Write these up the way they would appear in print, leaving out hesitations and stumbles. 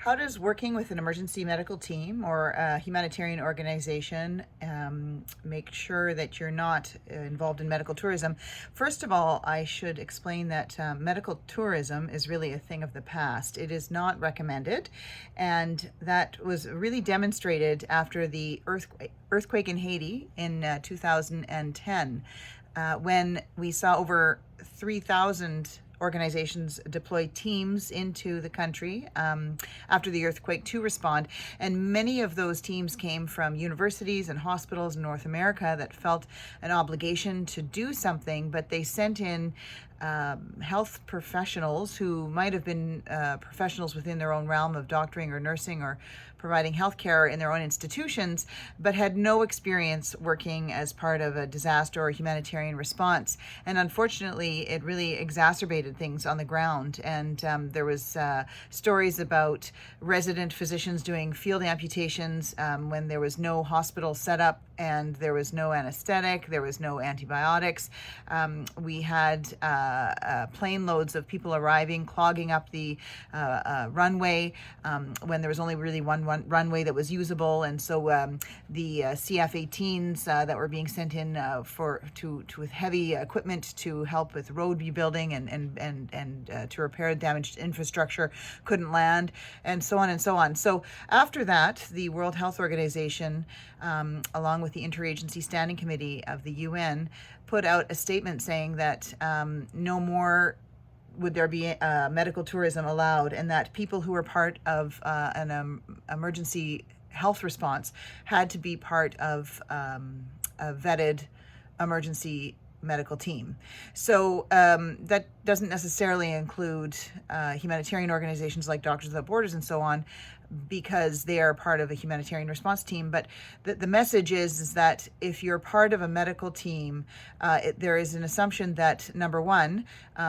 How does working with an emergency medical team or a humanitarian organization make sure that you're not involved in medical tourism? First of all, I should explain that medical tourism is really a thing of the past. It is not recommended, and that was really demonstrated after the earthquake in Haiti in 2010, when we saw over 3,000 organizations deploy teams into the country after the earthquake to respond. And many of those teams came from universities and hospitals in North America that felt an obligation to do something, but they sent in health professionals who might have been professionals within their own realm of doctoring or nursing or providing healthcare in their own institutions, but had no experience working as part of a disaster or humanitarian response. And unfortunately, it really exacerbated things on the ground. And there was stories about resident physicians doing field amputations when there was no hospital set up and there was no anesthetic, there was no antibiotics. We had plane loads of people arriving, clogging up the runway when there was only really one runway that was usable, and so the CF-18s that were being sent in with heavy equipment to help with road rebuilding and to repair damaged infrastructure couldn't land, and so on and so on. So after that, the World Health Organization, along with the Interagency Standing Committee of the UN, put out a statement saying that no more would there be medical tourism allowed, and that people who were part of an emergency health response had to be part of a vetted emergency medical team. So that doesn't necessarily include humanitarian organizations like Doctors Without Borders and so on, because they are part of a humanitarian response team. But the message is that if you're part of a medical team, there is an assumption that, number one,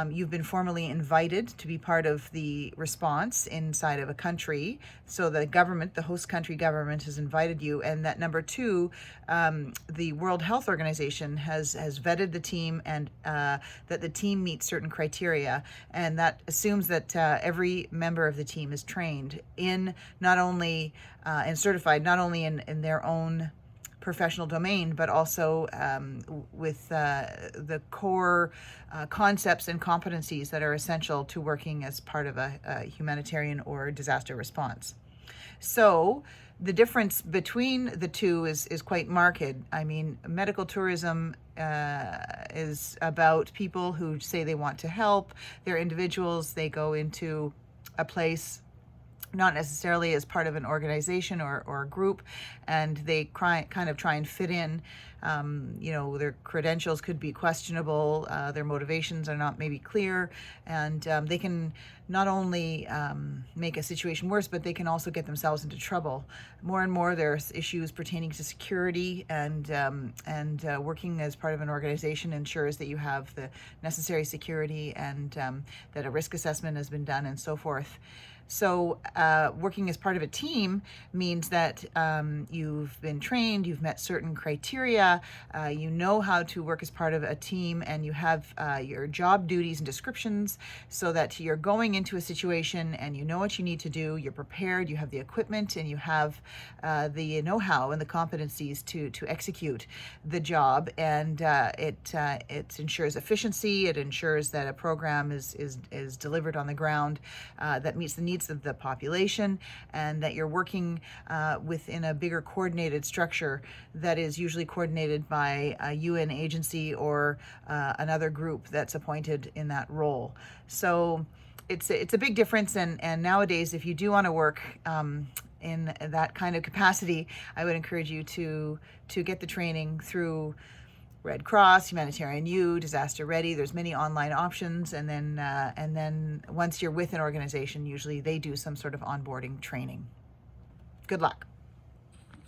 you've been formally invited to be part of the response inside of a country. So the government, the host country government, has invited you. And that, number two, the World Health Organization has vetted the team, and that the team meets certain criteria. And that assumes that every member of the team is trained in not only and certified not only in their own professional domain, but also with the core concepts and competencies that are essential to working as part of a humanitarian or disaster response. So the difference between the two is quite marked. I mean, medical tourism is about people who say they want to help. They're individuals. They go into a place not necessarily as part of an organization or a group, and they kind of try and fit in. Their credentials could be questionable, their motivations are not maybe clear, and they can not only make a situation worse, but they can also get themselves into trouble. More and more there's issues pertaining to security, and working as part of an organization ensures that you have the necessary security, and that a risk assessment has been done and so forth. So working as part of a team means that you've been trained, you've met certain criteria, you know how to work as part of a team, and you have your job duties and descriptions, so that you're going into a situation and you know what you need to do, you're prepared, you have the equipment, and you have the know-how and the competencies to execute the job. And it ensures efficiency, it ensures that a program is delivered on the ground that meets the needs of the population, and that you're working within a bigger coordinated structure that is usually coordinated by a UN agency or another group that's appointed in that role. So it's a big difference, and nowadays, if you do want to work in that kind of capacity, I would encourage you to get the training through Red Cross, Humanitarian U, Disaster Ready. There's many online options, and then once you're with an organization, usually they do some sort of onboarding training. Good luck.